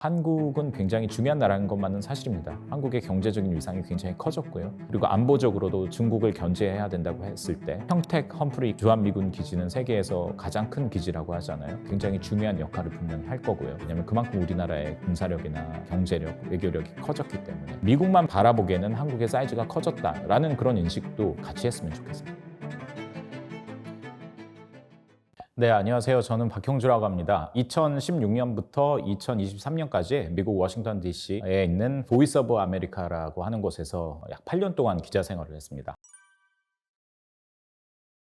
한국은 굉장히 중요한 나라인 것만은 사실입니다. 한국의 경제적인 위상이 굉장히 커졌고요. 그리고 안보적으로도 중국을 견제해야 된다고 했을 때 평택 험프리 주한미군 기지는 세계에서 가장 큰 기지라고 하잖아요. 굉장히 중요한 역할을 분명히 할 거고요. 왜냐하면 그만큼 우리나라의 군사력이나 경제력, 외교력이 커졌기 때문에 미국만 바라보기에는 한국의 사이즈가 커졌다라는 그런 인식도 같이 했으면 좋겠습니다. 네, 안녕하세요. 저는 박형주라고 합니다. 2016년부터 2023년까지 미국 워싱턴 DC에 있는 보이스 오브 아메리카라고 하는 곳에서 약 8년 동안 기자 생활을 했습니다.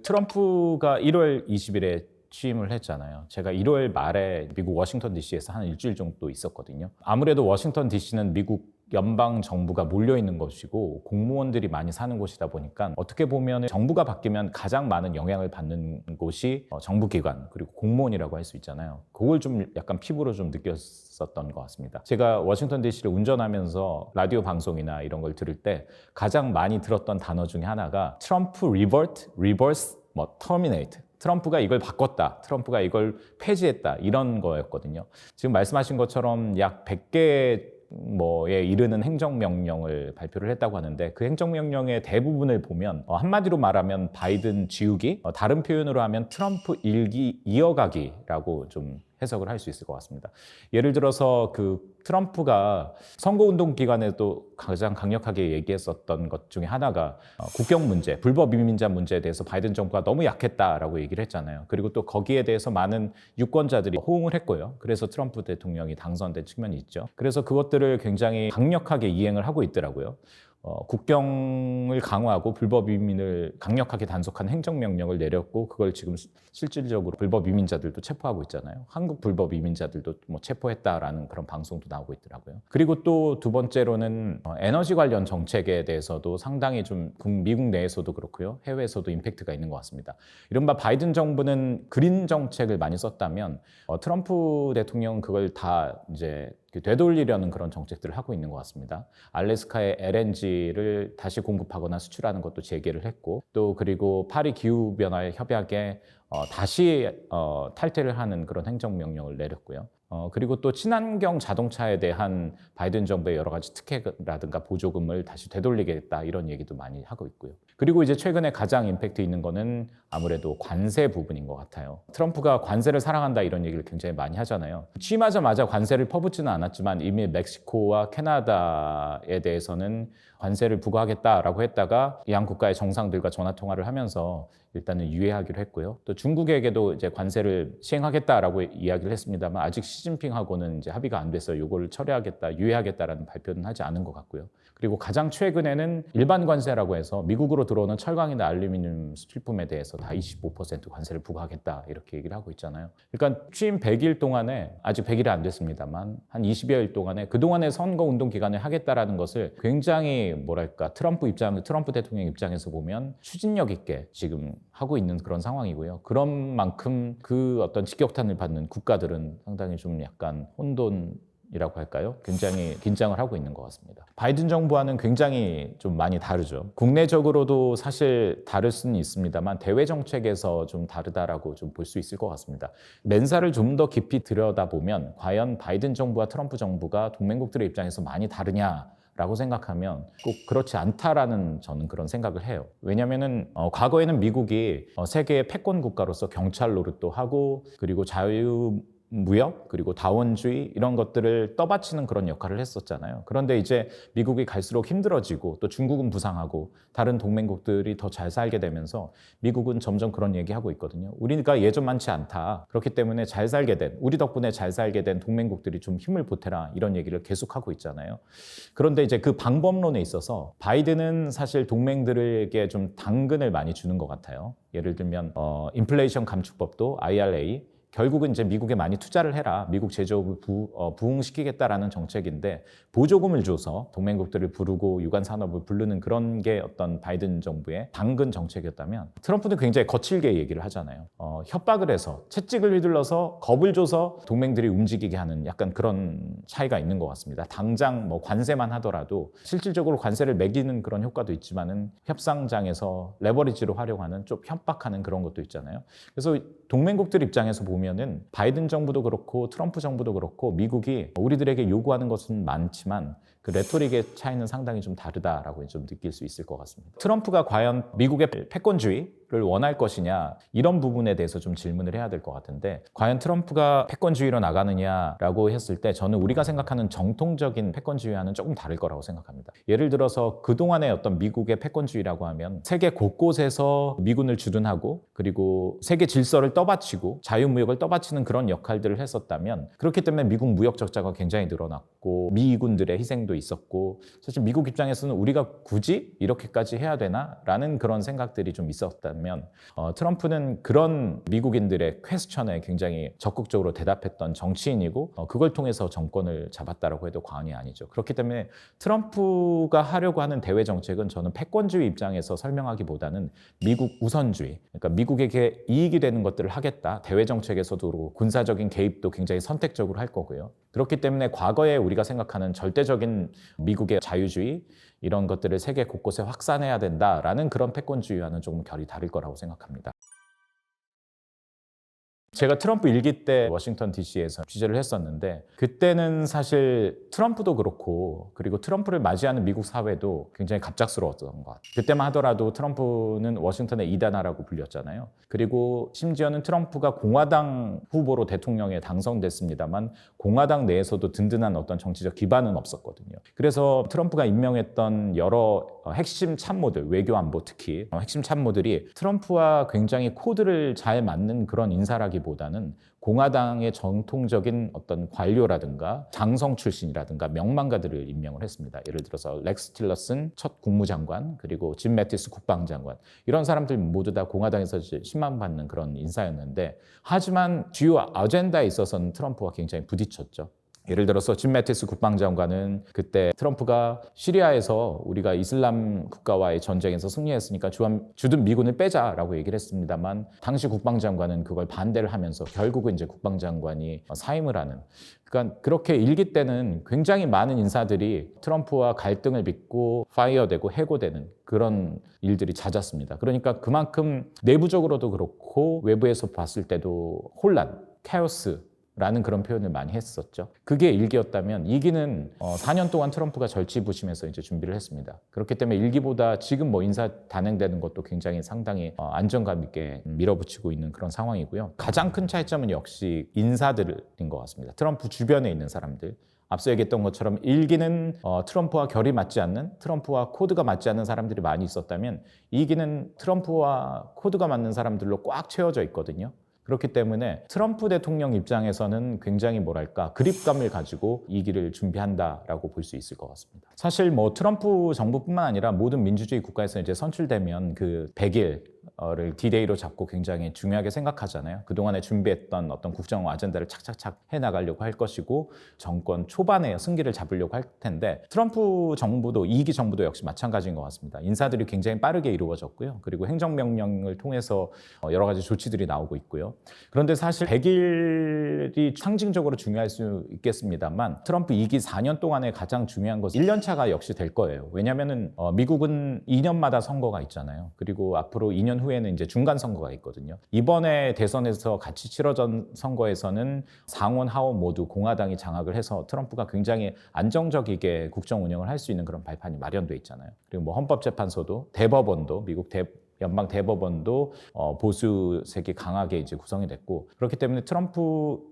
트럼프가 1월 20일에 취임을 했잖아요. 제가 1월 말에 미국 워싱턴 DC에서 한 일주일 정도 있었거든요. 아무래도 워싱턴 DC는 미국 연방 정부가 몰려 있는 곳이고 공무원들이 많이 사는 곳이다 보니까 어떻게 보면 정부가 바뀌면 가장 많은 영향을 받는 곳이 정부기관 그리고 공무원이라고 할 수 있잖아요. 그걸 좀 약간 피부로 좀 느꼈었던 것 같습니다. 제가 워싱턴 DC를 운전하면서 라디오 방송이나 이런 걸 들을 때 가장 많이 들었던 단어 중에 하나가 트럼프 리버트, 리버스, 터미네이트. 트럼프가 이걸 바꿨다. 트럼프가 이걸 폐지했다. 이런 거였거든요. 지금 말씀하신 것처럼 약 100개 에 이르는 행정명령을 발표를 했다고 하는데 그 행정명령의 대부분을 보면 한마디로 말하면 바이든 지우기, 다른 표현으로 하면 트럼프 일기 이어가기라고 좀 해석을 할 수 있을 것 같습니다. 예를 들어서 그 트럼프가 선거운동 기간에도 가장 강력하게 얘기했었던 것 중에 하나가 국경 문제, 불법 이민자 문제에 대해서 바이든 정부가 너무 약했다라고 얘기를 했잖아요. 그리고 또 거기에 대해서 많은 유권자들이 호응을 했고요. 그래서 트럼프 대통령이 당선된 측면이 있죠. 그래서 그것들을 굉장히 강력하게 이행을 하고 있더라고요. 국경을 강화하고 불법 이민을 강력하게 단속한 행정명령을 내렸고 그걸 지금 실질적으로 불법 이민자들도 체포하고 있잖아요. 한국 불법 이민자들도 체포했다라는 그런 방송도 나오고 있더라고요. 그리고 또 두 번째로는 에너지 관련 정책에 대해서도 상당히 좀 미국 내에서도 그렇고요. 해외에서도 임팩트가 있는 것 같습니다. 이른바 바이든 정부는 그린 정책을 많이 썼다면 트럼프 대통령은 그걸 다 이제 되돌리려는 그런 정책들을 하고 있는 것 같습니다. 알래스카의 LNG를 다시 공급하거나 수출하는 것도 재개를 했고 또 그리고 파리 기후변화 협약에 다시 탈퇴를 하는 그런 행정명령을 내렸고요. 그리고 또 친환경 자동차에 대한 바이든 정부의 여러 가지 특혜라든가 보조금을 다시 되돌리겠다 이런 얘기도 많이 하고 있고요. 그리고 이제 최근에 가장 임팩트 있는 거는 아무래도 관세 부분인 것 같아요. 트럼프가 관세를 사랑한다 이런 얘기를 굉장히 많이 하잖아요. 취임하자마자 관세를 퍼붓지는 않았지만 이미 멕시코와 캐나다에 대해서는 관세를 부과하겠다라고 했다가 양 국가의 정상들과 전화 통화를 하면서 일단은 유예하기로 했고요. 또 중국에게도 이제 관세를 시행하겠다라고 이야기를 했습니다만 아직 시진핑하고는 이제 합의가 안 돼서 이걸 철회하겠다, 유예하겠다라는 발표는 하지 않은 것 같고요. 그리고 가장 최근에는 일반 관세라고 해서 미국으로 들어오는 철강이나 알루미늄 수출품에 대해서 다 25% 관세를 부과하겠다 이렇게 얘기를 하고 있잖아요. 그러니까 취임 100일 동안에 아직 100일이 안 됐습니다만 한 20여일 동안에 그동안의 선거운동 기간을 하겠다라는 것을 굉장히 트럼프 대통령 입장에서 보면 추진력 있게 지금 하고 있는 그런 상황이고요. 그런 만큼 그 어떤 직격탄을 받는 국가들은 상당히 좀 약간 혼돈이라고 할까요? 굉장히 긴장을 하고 있는 것 같습니다. 바이든 정부와는 굉장히 좀 많이 다르죠. 국내적으로도 사실 다를 수는 있습니다만 대외 정책에서 좀 다르다라고 좀 볼 수 있을 것 같습니다. 맨살을 좀 더 깊이 들여다보면 과연 바이든 정부와 트럼프 정부가 동맹국들의 입장에서 많이 다르냐? 라고 생각하면 꼭 그렇지 않다라는 저는 그런 생각을 해요. 왜냐면은 과거에는 미국이 세계의 패권 국가로서 경찰 노릇도 하고 그리고 자유무역 그리고 다원주의 이런 것들을 떠받치는 그런 역할을 했었잖아요. 그런데 이제 미국이 갈수록 힘들어지고 또 중국은 부상하고 다른 동맹국들이 더 잘 살게 되면서 미국은 점점 그런 얘기하고 있거든요. 우리가 예전만치 않다. 그렇기 때문에 우리 덕분에 잘 살게 된 동맹국들이 좀 힘을 보태라 이런 얘기를 계속하고 있잖아요. 그런데 이제 그 방법론에 있어서 바이든은 사실 동맹들에게 좀 당근을 많이 주는 것 같아요. 예를 들면 인플레이션 감축법도 IRA 결국은 이제 미국에 많이 투자를 해라. 미국 제조업을 부흥시키겠다라는 정책인데 보조금을 줘서 동맹국들을 부르고 유관 산업을 부르는 그런 게 어떤 바이든 정부의 당근 정책이었다면 트럼프는 굉장히 거칠게 얘기를 하잖아요. 협박을 해서 채찍을 휘둘러서 겁을 줘서 동맹들이 움직이게 하는 약간 그런 차이가 있는 것 같습니다. 당장 관세만 하더라도 실질적으로 관세를 매기는 그런 효과도 있지만은 협상장에서 레버리지로 활용하는 좀 협박하는 그런 것도 있잖아요. 그래서 동맹국들 입장에서 보면은 바이든 정부도 그렇고 트럼프 정부도 그렇고 미국이 우리들에게 요구하는 것은 많지만 그 레토릭의 차이는 상당히 좀 다르다라고 좀 느낄 수 있을 것 같습니다. 트럼프가 과연 미국의 패권주의를 원할 것이냐 이런 부분에 대해서 좀 질문을 해야 될 것 같은데 과연 트럼프가 패권주의로 나가느냐라고 했을 때 저는 우리가 생각하는 정통적인 패권주의와는 조금 다를 거라고 생각합니다. 예를 들어서 그동안의 어떤 미국의 패권주의라고 하면 세계 곳곳에서 미군을 주둔하고 그리고 세계 질서를 떠받치고 자유무역을 떠받치는 그런 역할들을 했었다면 그렇기 때문에 미국 무역 적자가 굉장히 늘어났고 미군들의 희생도 있었고 사실 미국 입장에서는 우리가 굳이 이렇게까지 해야 되나? 라는 그런 생각들이 좀 있었다면 트럼프는 그런 미국인들의 퀘스천에 굉장히 적극적으로 대답했던 정치인이고 그걸 통해서 정권을 잡았다라고 해도 과언이 아니죠. 그렇기 때문에 트럼프가 하려고 하는 대외 정책은 저는 패권주의 입장에서 설명하기보다는 미국 우선주의, 그러니까 미국에게 이익이 되는 것들을 하겠다. 대외 정책에서도 그렇고 군사적인 개입도 굉장히 선택적으로 할 거고요. 그렇기 때문에 과거에 우리가 생각하는 절대적인 미국의 자유주의 이런 것들을 세계 곳곳에 확산해야 된다라는 그런 패권주의와는 조금 결이 다를 거라고 생각합니다. 제가 트럼프 일기 때 워싱턴 DC에서 취재를 했었는데 그때는 사실 트럼프도 그렇고 그리고 트럼프를 맞이하는 미국 사회도 굉장히 갑작스러웠던 것 같아요. 그때만 하더라도 트럼프는 워싱턴의 이단아라고 불렸잖아요. 그리고 심지어는 트럼프가 공화당 후보로 대통령에 당선됐습니다만 공화당 내에서도 든든한 어떤 정치적 기반은 없었거든요. 그래서 트럼프가 임명했던 여러 핵심 참모들, 외교안보 특히 핵심 참모들이 트럼프와 굉장히 코드를 잘 맞는 그런 인사라기보다는 공화당의 정통적인 어떤 관료라든가 장성 출신이라든가 명망가들을 임명을 했습니다. 예를 들어서 렉스 틸러슨 첫 국무장관 그리고 짐 매티스 국방장관 이런 사람들 모두 다 공화당에서 신망받는 그런 인사였는데 하지만 주요 아젠다에 있어서는 트럼프와 굉장히 부딪혔죠. 예를 들어서 짐 매티스 국방장관은 그때 트럼프가 시리아에서 우리가 이슬람 국가와의 전쟁에서 승리했으니까 주둔 미군을 빼자라고 얘기를 했습니다만 당시 국방장관은 그걸 반대를 하면서 결국은 이제 국방장관이 사임을 하는 그러니까 그렇게 일기 때는 굉장히 많은 인사들이 트럼프와 갈등을 빚고 파이어되고 해고되는 그런 일들이 잦았습니다. 그러니까 그만큼 내부적으로도 그렇고 외부에서 봤을 때도 혼란, 카오스 라는 그런 표현을 많이 했었죠. 그게 일기였다면 2기는 4년 동안 트럼프가 절치부심해서 이제 준비를 했습니다. 그렇기 때문에 1기보다 지금 인사 단행되는 것도 굉장히 상당히 안정감 있게 밀어붙이고 있는 그런 상황이고요. 가장 큰 차이점은 역시 인사들인 것 같습니다. 트럼프 주변에 있는 사람들. 앞서 얘기했던 것처럼 1기는 트럼프와 결이 맞지 않는 트럼프와 코드가 맞지 않는 사람들이 많이 있었다면 2기는 트럼프와 코드가 맞는 사람들로 꽉 채워져 있거든요. 그렇기 때문에 트럼프 대통령 입장에서는 굉장히 그립감을 가지고 이 길을 준비한다라고 볼 수 있을 것 같습니다. 사실 트럼프 정부뿐만 아니라 모든 민주주의 국가에서 이제 선출되면 그 100일을 D-Day로 잡고 굉장히 중요하게 생각하잖아요. 그동안에 준비했던 어떤 국정 아젠다를 착착착 해나가려고 할 것이고 정권 초반에 승기를 잡으려고 할 텐데 트럼프 정부도 2기 정부도 역시 마찬가지인 것 같습니다. 인사들이 굉장히 빠르게 이루어졌고요. 그리고 행정명령을 통해서 여러 가지 조치들이 나오고 있고요. 그런데 사실 100일이 상징적으로 중요할 수 있겠습니다만 트럼프 2기 4년 동안에 가장 중요한 것은 1년차가 역시 될 거예요. 왜냐하면 미국은 2년마다 선거가 있잖아요. 그리고 앞으로 2년 후에는 이제 중간 선거가 있거든요. 이번에 대선에서 같이 치러진 선거에서는 상원, 하원 모두 공화당이 장악을 해서 트럼프가 굉장히 안정적이게 국정 운영을 할 수 있는 그런 발판이 마련돼 있잖아요. 그리고 헌법재판소도 대법원도 미국 연방 대법원도 보수색이 강하게 이제 구성이 됐고 그렇기 때문에 트럼프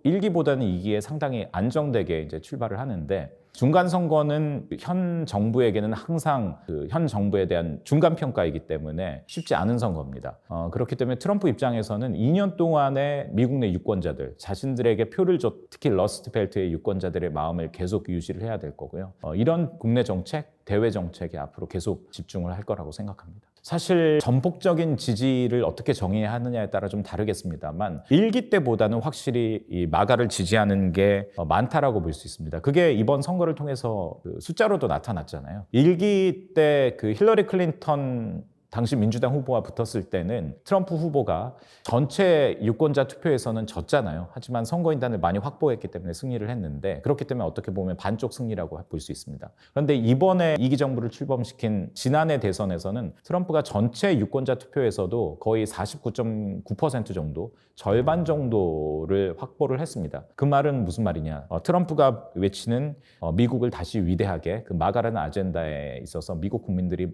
1기보다는 2기에 상당히 안정되게 이제 출발을 하는데 중간 선거는 현 정부에게는 항상 그 현 정부에 대한 중간 평가이기 때문에 쉽지 않은 선거입니다. 그렇기 때문에 트럼프 입장에서는 2년 동안의 미국 내 유권자들 자신들에게 표를 줬 특히 러스트벨트의 유권자들의 마음을 계속 유지를 해야 될 거고요. 이런 국내 정책, 대외 정책에 앞으로 계속 집중을 할 거라고 생각합니다. 사실 전폭적인 지지를 어떻게 정의해야 하느냐에 따라 좀 다르겠습니다만 1기 때보다는 확실히 이 마가를 지지하는 게 많다라고 볼 수 있습니다. 그게 이번 선거를 통해서 그 숫자로도 나타났잖아요. 1기 때 그 힐러리 클린턴 당시 민주당 후보와 붙었을 때는 트럼프 후보가 전체 유권자 투표에서는 졌잖아요. 하지만 선거인단을 많이 확보했기 때문에 승리를 했는데 그렇기 때문에 어떻게 보면 반쪽 승리라고 볼 수 있습니다. 그런데 이번에 이기 정부를 출범시킨 지난해 대선에서는 트럼프가 전체 유권자 투표에서도 거의 49.9% 정도, 절반 정도를 확보를 했습니다. 그 말은 무슨 말이냐? 트럼프가 외치는 미국을 다시 위대하게 그 마가라는 아젠다에 있어서 미국 국민들이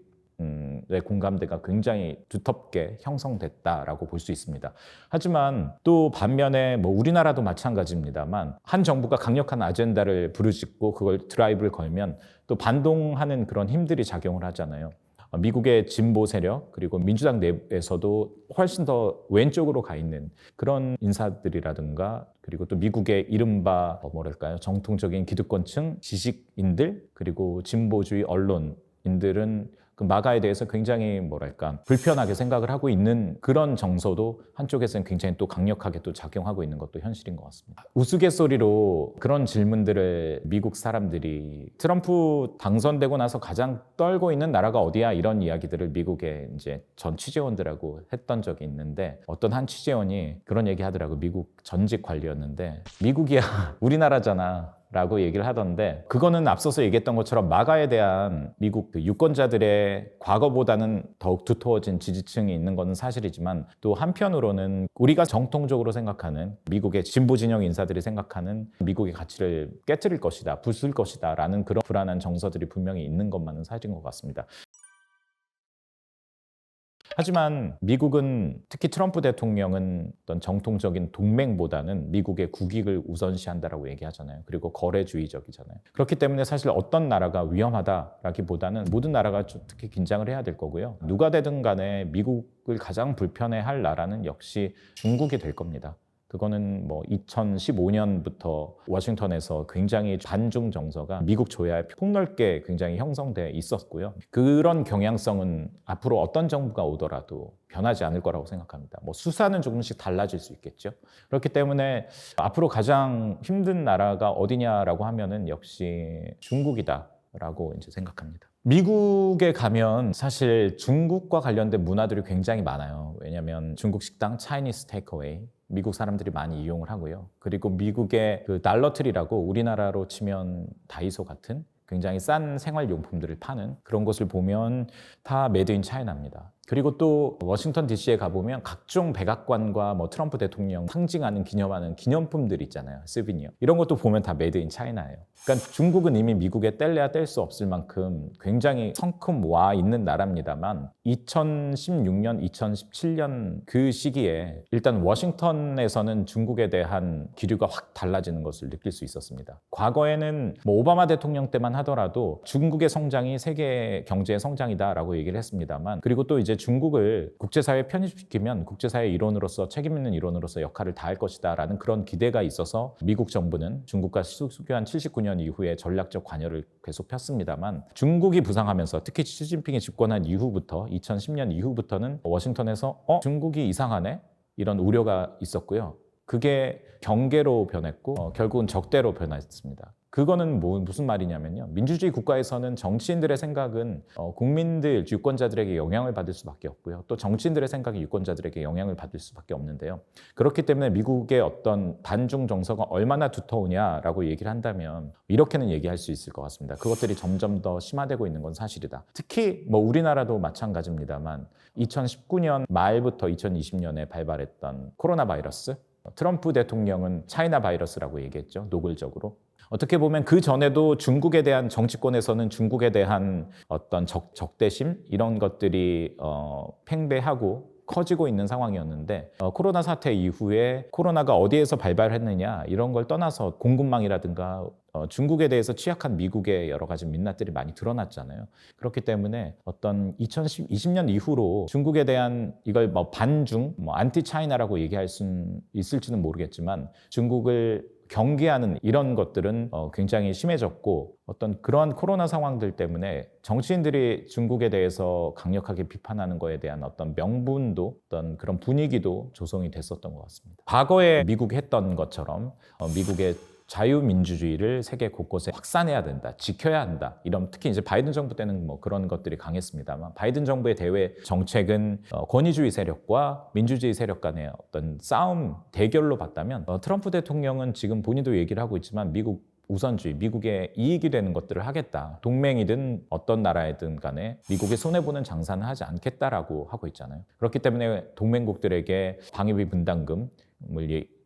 의 공감대가 굉장히 두텁게 형성됐다라고 볼 수 있습니다. 하지만 또 반면에 뭐 우리나라도 마찬가지입니다만 한 정부가 강력한 아젠다를 부르짖고 그걸 드라이브를 걸면 또 반동하는 그런 힘들이 작용을 하잖아요. 미국의 진보 세력 그리고 민주당 내에서도 훨씬 더 왼쪽으로 가 있는 그런 인사들이라든가 그리고 또 미국의 이른바 뭐랄까요 정통적인 기득권층 지식인들 그리고 진보주의 언론인들은 그 마가에 대해서 굉장히 뭐랄까 불편하게 생각을 하고 있는 그런 정서도 한쪽에서는 굉장히 또 강력하게 또 작용하고 있는 것도 현실인 것 같습니다. 우스갯소리로 그런 질문들을 미국 사람들이 트럼프 당선되고 나서 가장 떨고 있는 나라가 어디야 이런 이야기들을 미국의 이제 전 취재원들하고 했던 적이 있는데 어떤 한 취재원이 그런 얘기 하더라고. 미국 전직 관리였는데 미국이야 우리나라잖아 라고 얘기를 하던데 그거는 앞서서 얘기했던 것처럼 마가에 대한 미국 그 유권자들의 과거보다는 더욱 두터워진 지지층이 있는 것은 사실이지만 또 한편으로는 우리가 정통적으로 생각하는 미국의 진보 진영 인사들이 생각하는 미국의 가치를 깨트릴 것이다, 부술 것이다 라는 그런 불안한 정서들이 분명히 있는 것만은 사실인 것 같습니다. 하지만 미국은 특히 트럼프 대통령은 어떤 정통적인 동맹보다는 미국의 국익을 우선시한다라고 얘기하잖아요. 그리고 거래주의적이잖아요. 그렇기 때문에 사실 어떤 나라가 위험하다라기보다는 모든 나라가 특히 긴장을 해야 될 거고요. 누가 되든 간에 미국을 가장 불편해할 나라는 역시 중국이 될 겁니다. 그거는 뭐 2015년부터 워싱턴에서 굉장히 반중 정서가 미국 조야에 폭넓게 굉장히 형성돼 있었고요. 그런 경향성은 앞으로 어떤 정부가 오더라도 변하지 않을 거라고 생각합니다. 뭐 수사는 조금씩 달라질 수 있겠죠. 그렇기 때문에 앞으로 가장 힘든 나라가 어디냐라고 하면은 역시 중국이다라고 이제 생각합니다. 미국에 가면 사실 중국과 관련된 문화들이 굉장히 많아요. 왜냐하면 중국 식당, 차이니스 테이크어웨이 미국 사람들이 많이 이용을 하고요. 그리고 미국의 그 달러트리라고 우리나라로 치면 다이소 같은 굉장히 싼 생활용품들을 파는 그런 곳을 보면 다 메이드 인 차이나입니다. 그리고 또 워싱턴 DC에 가보면 각종 백악관과 뭐 트럼프 대통령 상징하는 기념하는 기념품들 있잖아요. 스비니어. 이런 것도 보면 다 메이드 인 차이나예요. 그러니까 중국은 이미 미국에 뗄래야 뗄 수 없을 만큼 굉장히 성큼 와 있는 나라입니다만 2016년, 2017년 그 시기에 일단 워싱턴에서는 중국에 대한 기류가 확 달라지는 것을 느낄 수 있었습니다. 과거에는 뭐 오바마 대통령 때만 하더라도 중국의 성장이 세계 경제의 성장이다라고 얘기를 했습니다만 그리고 또 이제 중국을 국제사회에 편입시키면 국제사회 일원으로서 책임 있는 일원으로서 역할을 다할 것이다 라는 그런 기대가 있어서 미국 정부는 중국과 수교한 79년 이후에 전략적 관여를 계속 폈습니다만 중국이 부상하면서 특히 시진핑이 집권한 이후부터 2010년 이후부터는 워싱턴에서 중국이 이상하네? 이런 우려가 있었고요. 그게 경계로 변했고 결국은 적대로 변했습니다. 그거는 무슨 말이냐면요. 민주주의 국가에서는 정치인들의 생각은 국민들, 유권자들에게 영향을 받을 수밖에 없고요. 또 정치인들의 생각이 유권자들에게 영향을 받을 수밖에 없는데요. 그렇기 때문에 미국의 어떤 반중 정서가 얼마나 두터우냐라고 얘기를 한다면 이렇게는 얘기할 수 있을 것 같습니다. 그것들이 점점 더 심화되고 있는 건 사실이다. 특히 뭐 우리나라도 마찬가지입니다만 2019년 말부터 2020년에 발발했던 코로나 바이러스 트럼프 대통령은 차이나 바이러스라고 얘기했죠. 노골적으로. 어떻게 보면 그 전에도 중국에 대한 정치권에서는 중국에 대한 어떤 적대심 이런 것들이 팽배하고 커지고 있는 상황이었는데 코로나 사태 이후에 코로나가 어디에서 발발했느냐 이런 걸 떠나서 공급망이라든가 중국에 대해서 취약한 미국의 여러 가지 민낯들이 많이 드러났잖아요. 그렇기 때문에 어떤 2020년 이후로 중국에 대한 이걸 뭐 반중, 뭐 안티 차이나라고 얘기할 수는 있을지는 모르겠지만 중국을 경계하는 이런 것들은 굉장히 심해졌고 어떤 그러한 코로나 상황들 때문에 정치인들이 중국에 대해서 강력하게 비판하는 거에 대한 어떤 명분도 어떤 그런 분위기도 조성이 됐었던 것 같습니다. 과거에 미국이 했던 것처럼 미국의 자유민주주의를 세계 곳곳에 확산해야 된다, 지켜야 한다. 이런 특히 이제 바이든 정부 때는 뭐 그런 것들이 강했습니다만 바이든 정부의 대외 정책은 권위주의 세력과 민주주의 세력 간의 어떤 싸움, 대결로 봤다면 트럼프 대통령은 지금 본인도 얘기를 하고 있지만 미국 우선주의, 미국의 이익이 되는 것들을 하겠다. 동맹이든 어떤 나라이든 간에 미국의 손해보는 장사는 하지 않겠다라고 하고 있잖아요. 그렇기 때문에 동맹국들에게 방위비 분담금을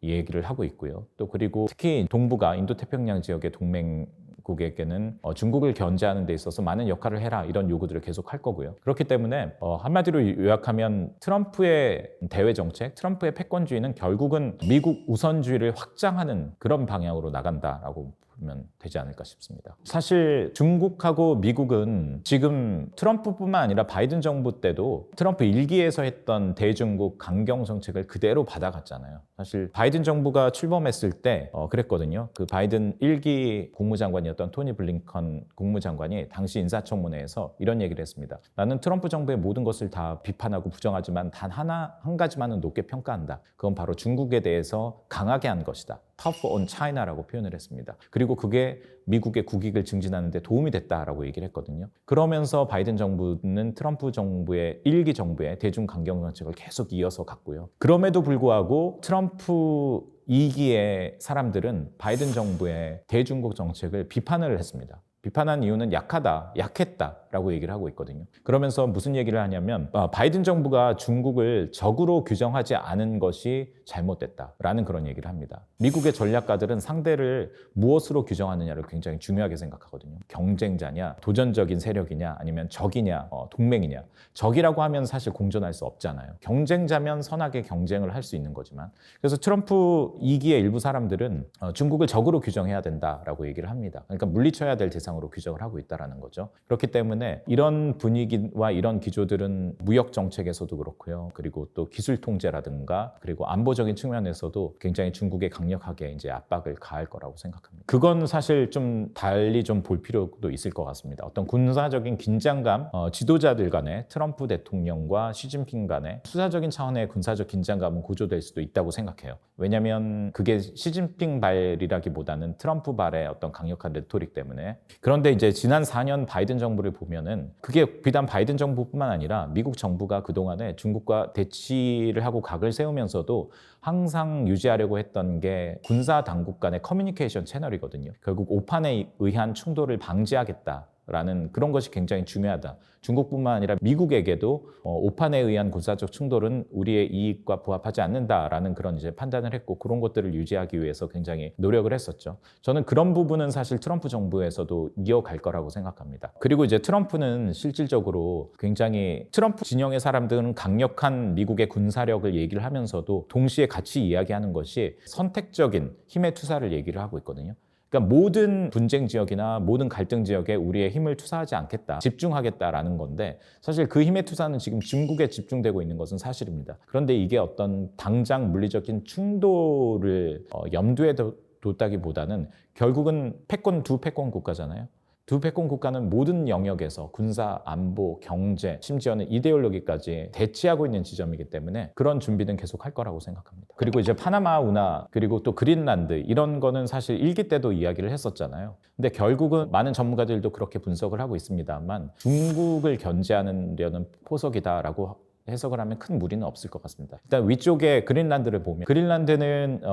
얘기를 하고 있고요. 또 그리고 특히 동북아, 인도태평양 지역의 동맹국에게는 중국을 견제하는 데 있어서 많은 역할을 해라 이런 요구들을 계속 할 거고요. 그렇기 때문에 한마디로 요약하면 트럼프의 대외 정책, 트럼프의 패권주의는 결국은 미국 우선주의를 확장하는 그런 방향으로 나간다라고 보면 되지 않을까 싶습니다. 사실 중국하고 미국은 지금 트럼프뿐만 아니라 바이든 정부 때도 트럼프 1기에서 했던 대중국 강경 정책을 그대로 받아갔잖아요. 사실 바이든 정부가 출범했을 때 그랬거든요. 그 바이든 1기 국무장관이었던 토니 블링컨 국무장관이 당시 인사청문회에서 이런 얘기를 했습니다. 나는 트럼프 정부의 모든 것을 다 비판하고 부정하지만 단 한 가지만은 높게 평가한다. 그건 바로 중국에 대해서 강하게 한 것이다. Tough on China라고 표현을 했습니다. 그리고 그게 미국의 국익을 증진하는 데 도움이 됐다라고 얘기를 했거든요. 그러면서 바이든 정부는 트럼프 정부의 1기 정부의 대중 강경 정책을 계속 이어서 갔고요. 그럼에도 불구하고 트럼프 2기의 사람들은 바이든 정부의 대중국 정책을 비판을 했습니다. 비판한 이유는 약했다라고 얘기를 하고 있거든요. 그러면서 무슨 얘기를 하냐면 바이든 정부가 중국을 적으로 규정하지 않은 것이 잘못됐다라는 그런 얘기를 합니다. 미국의 전략가들은 상대를 무엇으로 규정하느냐를 굉장히 중요하게 생각하거든요. 경쟁자냐, 도전적인 세력이냐, 아니면 적이냐, 동맹이냐. 적이라고 하면 사실 공존할 수 없잖아요. 경쟁자면 선하게 경쟁을 할 수 있는 거지만 그래서 트럼프 2기의 일부 사람들은 중국을 적으로 규정해야 된다라고 얘기를 합니다. 그러니까 물리쳐야 될 대상으로 규정을 하고 있다는 거죠. 그렇기 때문에 이런 분위기와 이런 기조들은 무역 정책에서도 그렇고요. 그리고 또 기술 통제라든가 그리고 안보적인 측면에서도 굉장히 중국에 강력하게 이제 압박을 가할 거라고 생각합니다. 그건 사실 좀 달리 좀 볼 필요도 있을 것 같습니다. 어떤 군사적인 긴장감, 지도자들 간에 트럼프 대통령과 시진핑 간에 수사적인 차원의 군사적 긴장감은 고조될 수도 있다고 생각해요. 왜냐하면 그게 시진핑 발이라기보다는 트럼프 발의 어떤 강력한 레토릭 때문에. 그런데 이제 지난 4년 바이든 정부를 보면은 그게 비단 바이든 정부뿐만 아니라 미국 정부가 그동안에 중국과 대치를 하고 각을 세우면서도 항상 유지하려고 했던 게 군사 당국 간의 커뮤니케이션 채널이거든요. 결국 오판에 의한 충돌을 방지하겠다라는 그런 것이 굉장히 중요하다. 중국뿐만 아니라 미국에게도 오판에 의한 군사적 충돌은 우리의 이익과 부합하지 않는다라는 그런 이제 판단을 했고 그런 것들을 유지하기 위해서 굉장히 노력을 했었죠. 저는 그런 부분은 사실 트럼프 정부에서도 이어갈 거라고 생각합니다. 그리고 이제 트럼프는 실질적으로 굉장히 트럼프 진영의 사람들은 강력한 미국의 군사력을 얘기를 하면서도 동시에 같이 이야기하는 것이 선택적인 힘의 투사를 얘기를 하고 있거든요. 그러니까 모든 분쟁 지역이나 모든 갈등 지역에 우리의 힘을 투사하지 않겠다, 집중하겠다라는 건데 사실 그 힘의 투사는 지금 중국에 집중되고 있는 것은 사실입니다. 그런데 이게 어떤 당장 물리적인 충돌을 염두에 뒀다기보다는 결국은 두 패권 국가잖아요. 두 패권 국가는 모든 영역에서 군사, 안보, 경제, 심지어는 이데올로기까지 대치하고 있는 지점이기 때문에 그런 준비는 계속 할 거라고 생각합니다. 그리고 이제 파나마 운하, 그리고 또 그린란드 이런 거는 사실 1기 때도 이야기를 했었잖아요. 근데 결국은 많은 전문가들도 그렇게 분석을 하고 있습니다만 중국을 견제하려는 포석이다라고 해석을 하면 큰 무리는 없을 것 같습니다. 일단 위쪽에 그린란드를 보면 그린란드는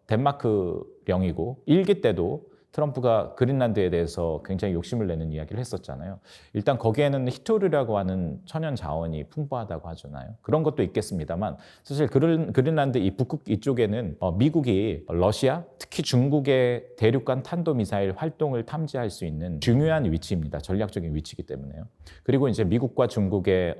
덴마크령이고 1기 때도 트럼프가 그린란드에 대해서 굉장히 욕심을 내는 이야기를 했었잖아요. 일단 거기에는 히토류라고 하는 천연 자원이 풍부하다고 하잖아요. 그런 것도 있겠습니다만 사실 그린란드 이 북극 이쪽에는 미국이 러시아, 특히 중국의 대륙간 탄도미사일 활동을 탐지할 수 있는 중요한 위치입니다. 전략적인 위치이기 때문에요. 그리고 이제 미국과 중국의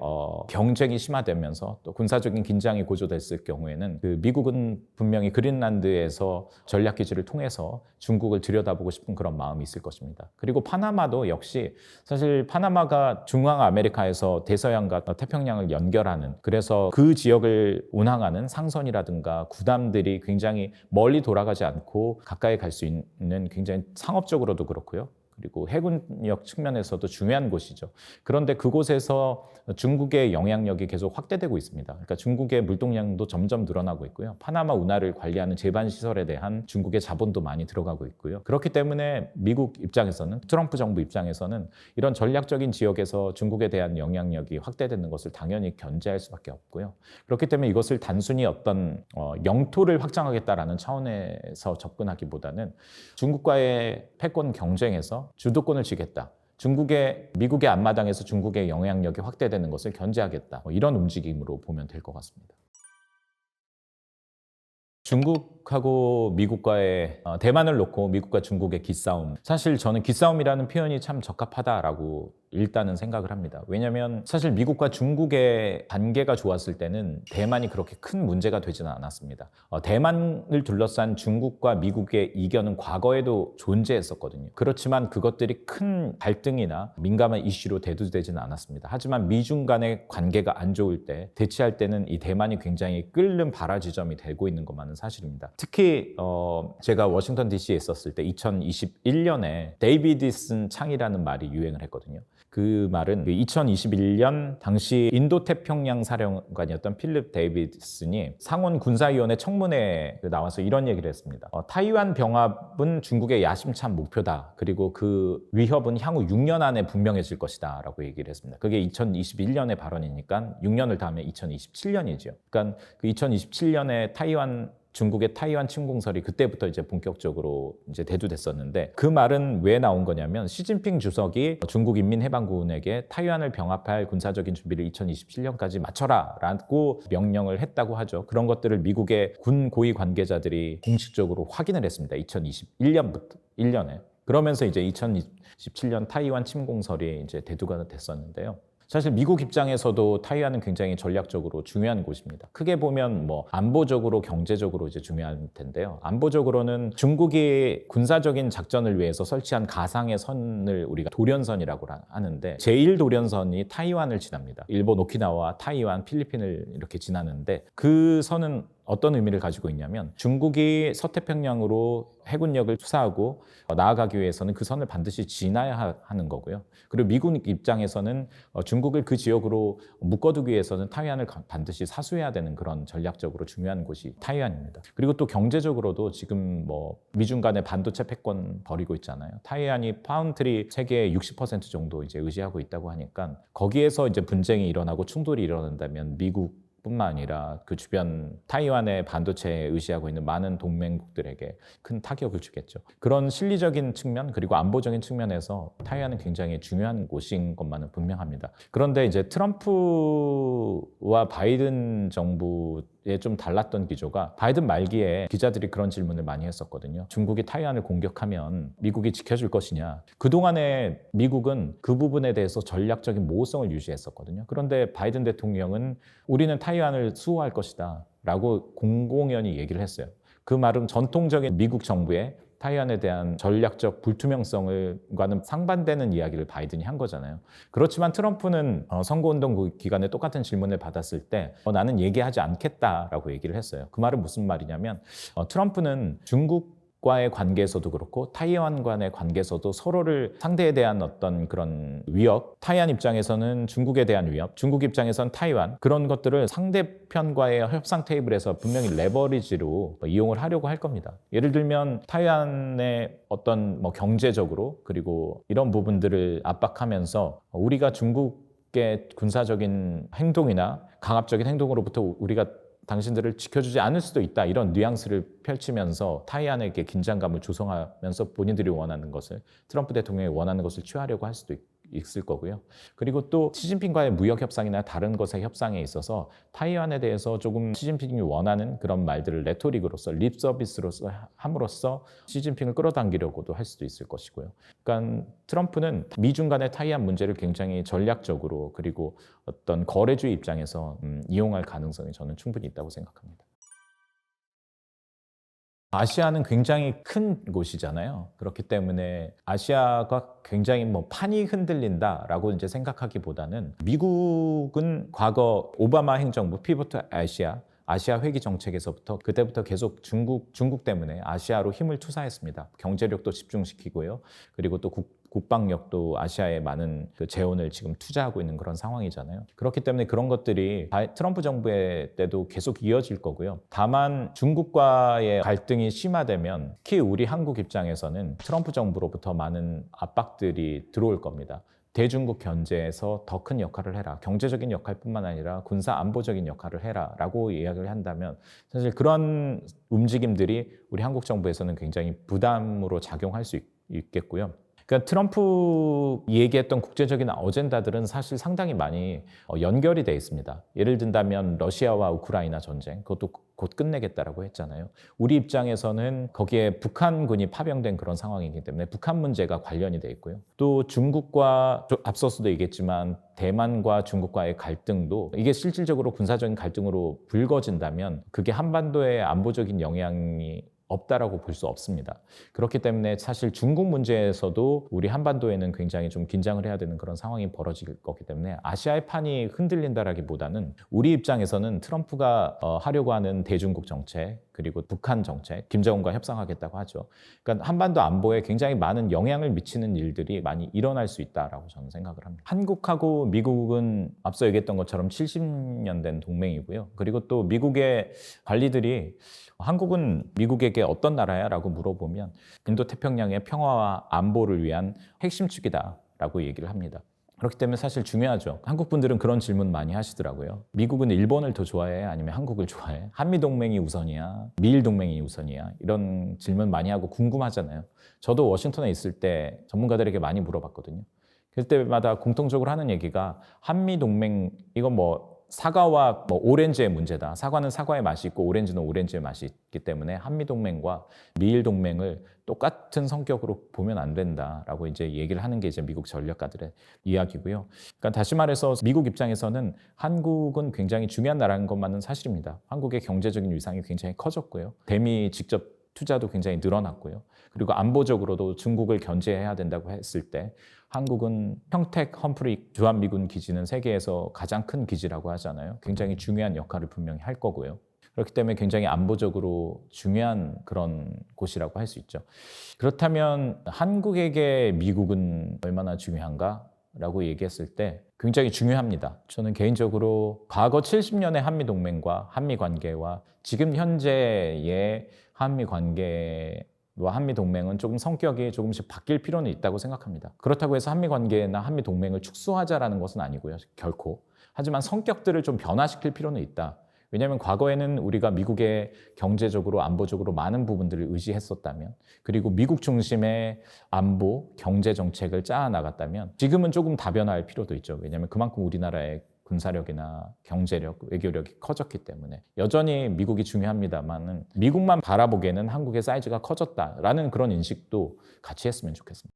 경쟁이 심화되면서 또 군사적인 긴장이 고조됐을 경우에는 그 미국은 분명히 그린란드에서 전략기지를 통해서 중국을 들여다보고 싶은 그런 마음이 있을 것입니다. 그리고 파나마도 역시 사실 파나마가 중앙 아메리카에서 대서양과 태평양을 연결하는 그래서 그 지역을 운항하는 상선이라든가 구담들이 굉장히 멀리 돌아가지 않고 가까이 갈 수 있는 굉장히 상업적으로도 그렇고요. 그리고 해군력 측면에서도 중요한 곳이죠. 그런데 그곳에서 중국의 영향력이 계속 확대되고 있습니다. 그러니까 중국의 물동량도 점점 늘어나고 있고요. 파나마 운하를 관리하는 제반 시설에 대한 중국의 자본도 많이 들어가고 있고요. 그렇기 때문에 미국 입장에서는, 트럼프 정부 입장에서는 이런 전략적인 지역에서 중국에 대한 영향력이 확대되는 것을 당연히 견제할 수밖에 없고요. 그렇기 때문에 이것을 단순히 어떤 영토를 확장하겠다라는 차원에서 접근하기보다는 중국과의 패권 경쟁에서 주도권을 쥐겠다. 미국의 앞마당에서 중국의 영향력이 확대되는 것을 견제하겠다. 이런 움직임으로 보면 될 것 같습니다. 중국하고 미국과의 대만을 놓고 미국과 중국의 기싸움. 사실 저는 기싸움이라는 표현이 참 적합하다라고 일단은 생각을 합니다. 왜냐하면 사실 미국과 중국의 관계가 좋았을 때는 대만이 그렇게 큰 문제가 되지는 않았습니다. 대만을 둘러싼 중국과 미국의 이견은 과거에도 존재했었거든요. 그렇지만 그것들이 큰 갈등이나 민감한 이슈로 대두되지는 않았습니다. 하지만 미중 간의 관계가 안 좋을 때, 대치할 때는 이 대만이 굉장히 끓는 발화지점이 되고 있는 것만은 사실입니다. 특히 제가 워싱턴 DC에 있었을 때 2021년에 데이비드슨 창이라는 말이 유행을 했거든요. 그 말은 2021년 당시 인도태평양 사령관이었던 필립 데이비슨이 상원 군사위원회 청문회에 나와서 이런 얘기를 했습니다. 타이완 병합은 중국의 야심찬 목표다. 그리고 그 위협은 향후 6년 안에 분명해질 것이다 라고 얘기를 했습니다. 그게 2021년의 발언이니까 6년을 다음에 2027년이죠. 그러니까 그 2027년에 중국의 타이완 침공설이 그때부터 이제 본격적으로 이제 대두됐었는데, 그 말은 왜 나온 거냐면 시진핑 주석이 중국 인민해방군에게 타이완을 병합할 군사적인 준비를 2027년까지 마쳐라라고 명령을 했다고 하죠. 그런 것들을 미국의 군 고위 관계자들이 공식적으로 확인을 했습니다. 2021년부터 1년에. 그러면서 이제 2027년 타이완 침공설이 이제 대두가 됐었는데요. 사실 미국 입장에서도 타이완은 굉장히 전략적으로 중요한 곳입니다. 크게 보면 안보적으로, 경제적으로 이제 중요할 텐데요. 안보적으로는 중국이 군사적인 작전을 위해서 설치한 가상의 선을 우리가 도련선이라고 하는데, 제1도련선이 타이완을 지납니다. 일본 오키나와 타이완, 필리핀을 이렇게 지나는데, 그 선은 어떤 의미를 가지고 있냐면 중국이 서태평양으로 해군력을 투사하고 나아가기 위해서는 그 선을 반드시 지나야 하는 거고요. 그리고 미국 입장에서는 중국을 그 지역으로 묶어두기 위해서는 타이완을 반드시 사수해야 되는 그런 전략적으로 중요한 곳이 타이완입니다. 그리고 또 경제적으로도 지금 미중 간의 반도체 패권 벌이고 있잖아요. 타이완이 파운드리 세계의 60% 정도 이제 의지하고 있다고 하니까 거기에서 이제 분쟁이 일어나고 충돌이 일어난다면 미국 뿐만 아니라 그 주변 타이완의 반도체에 의지하고 있는 많은 동맹국들에게 큰 타격을 주겠죠. 그런 실리적인 측면, 그리고 안보적인 측면에서 타이완은 굉장히 중요한 곳인 것만은 분명합니다. 그런데 이제 트럼프와 바이든 정부에 좀 달랐던 기조가, 바이든 말기에 기자들이 그런 질문을 많이 했었거든요. 중국이 타이완을 공격하면 미국이 지켜줄 것이냐. 그동안에 미국은 그 부분에 대해서 전략적인 모호성을 유지했었거든요. 그런데 바이든 대통령은 우리는 타이완을 수호할 것이다 라고 공공연히 얘기를 했어요. 그 말은 전통적인 미국 정부의 타이완에 대한 전략적 불투명성과는 상반되는 이야기를 바이든이 한 거잖아요. 그렇지만 트럼프는 선거운동 기간에 똑같은 질문을 받았을 때 나는 얘기하지 않겠다라고 얘기를 했어요. 그 말은 무슨 말이냐면 트럼프는 중국과의 관계에서도 그렇고 타이완 간의 관계에서도 서로를 상대에 대한 어떤 그런 위협, 타이완 입장에서는 중국에 대한 위협, 중국 입장에서는 타이완, 그런 것들을 상대편과의 협상 테이블에서 분명히 레버리지로 이용을 하려고 할 겁니다. 예를 들면 타이완의 어떤 경제적으로, 그리고 이런 부분들을 압박하면서 우리가 중국의 군사적인 행동이나 강압적인 행동으로부터 우리가 당신들을 지켜주지 않을 수도 있다, 이런 뉘앙스를 펼치면서 타이완에게 긴장감을 조성하면서 본인들이 원하는 것을, 트럼프 대통령이 원하는 것을 취하려고 할 수도 있을 거고요. 그리고 또 시진핑과의 무역 협상이나 다른 것의 협상에 있어서 타이완에 대해서 조금 시진핑이 원하는 그런 말들을 레토릭으로서, 립 서비스로서 함으로써 시진핑을 끌어당기려고도 할 수도 있을 것이고요. 그러니까 트럼프는 미중 간의 타이완 문제를 굉장히 전략적으로, 그리고 어떤 거래주의 입장에서 이용할 가능성이 저는 충분히 있다고 생각합니다. 아시아는 굉장히 큰 곳이잖아요. 그렇기 때문에 아시아가 굉장히 판이 흔들린다라고 이제 생각하기보다는, 미국은 과거 오바마 행정부 피보트 아시아 회귀 정책에서부터 그때부터 계속 중국 때문에 아시아로 힘을 투사했습니다. 경제력도 집중시키고요. 그리고 또 국방력도 아시아에 많은 그 재원을 지금 투자하고 있는 그런 상황이잖아요. 그렇기 때문에 그런 것들이 트럼프 정부의 때도 계속 이어질 거고요. 다만 중국과의 갈등이 심화되면 특히 우리 한국 입장에서는 트럼프 정부로부터 많은 압박들이 들어올 겁니다. 대중국 견제에서 더 큰 역할을 해라. 경제적인 역할뿐만 아니라 군사 안보적인 역할을 해라 라고 이야기를 한다면 사실 그런 움직임들이 우리 한국 정부에서는 굉장히 부담으로 작용할 수 있겠고요. 그러니까 트럼프 얘기했던 국제적인 어젠다들은 사실 상당히 많이 연결이 돼 있습니다. 예를 든다면 러시아와 우크라이나 전쟁, 그것도 곧 끝내겠다라고 했잖아요. 우리 입장에서는 거기에 북한군이 파병된 그런 상황이기 때문에 북한 문제가 관련이 돼 있고요. 또 중국과 앞서서도 얘기했지만 대만과 중국과의 갈등도 이게 실질적으로 군사적인 갈등으로 불거진다면 그게 한반도의 안보적인 영향이 없다라고 볼 수 없습니다. 그렇기 때문에 사실 중국 문제에서도 우리 한반도에는 굉장히 좀 긴장을 해야 되는 그런 상황이 벌어질 거기 때문에 아시아의 판이 흔들린다라기보다는 우리 입장에서는 트럼프가 하려고 하는 대중국 정책 그리고 북한 정책, 김정은과 협상하겠다고 하죠. 그러니까 한반도 안보에 굉장히 많은 영향을 미치는 일들이 많이 일어날 수 있다라고 저는 생각을 합니다. 한국하고 미국은 앞서 얘기했던 것처럼 70년 된 동맹이고요. 그리고 또 미국의 관리들이 한국은 미국에게 어떤 나라야? 라고 물어보면 인도태평양의 평화와 안보를 위한 핵심 축이다 라고 얘기를 합니다. 그렇기 때문에 사실 중요하죠. 한국 분들은 그런 질문 많이 하시더라고요. 미국은 일본을 더 좋아해? 아니면 한국을 좋아해? 한미동맹이 우선이야? 미일동맹이 우선이야? 이런 질문 많이 하고 궁금하잖아요. 저도 워싱턴에 있을 때 전문가들에게 많이 물어봤거든요. 그때마다 공통적으로 하는 얘기가 한미동맹 이건 사과와 오렌지의 문제다. 사과는 사과의 맛이 있고 오렌지는 오렌지의 맛이 있기 때문에 한미동맹과 미일동맹을 똑같은 성격으로 보면 안 된다라고 이제 얘기를 하는 게 이제 미국 전략가들의 이야기고요. 그러니까 다시 말해서 미국 입장에서는 한국은 굉장히 중요한 나라인 것만은 사실입니다. 한국의 경제적인 위상이 굉장히 커졌고요. 대미 직접 투자도 굉장히 늘어났고요. 그리고 안보적으로도 중국을 견제해야 된다고 했을 때 한국은 평택 험프리 주한미군 기지는 세계에서 가장 큰 기지라고 하잖아요. 굉장히 중요한 역할을 분명히 할 거고요. 그렇기 때문에 굉장히 안보적으로 중요한 그런 곳이라고 할 수 있죠. 그렇다면 한국에게 미국은 얼마나 중요한가? 라고 얘기했을 때 굉장히 중요합니다. 저는 개인적으로 과거 70년의 한미동맹과 한미관계와 지금 현재의 한미관계와 한미동맹은 조금 성격이 조금씩 바뀔 필요는 있다고 생각합니다. 그렇다고 해서 한미관계나 한미동맹을 축소하자라는 것은 아니고요. 결코. 하지만 성격들을 좀 변화시킬 필요는 있다. 왜냐하면 과거에는 우리가 미국의 경제적으로 안보적으로 많은 부분들을 의지했었다면 그리고 미국 중심의 안보, 경제 정책을 짜나갔다면 지금은 조금 다변화할 필요도 있죠. 왜냐하면 그만큼 우리나라의 군사력이나 경제력, 외교력이 커졌기 때문에 여전히 미국이 중요합니다만은 미국만 바라보기에는 한국의 사이즈가 커졌다라는 그런 인식도 같이 했으면 좋겠습니다.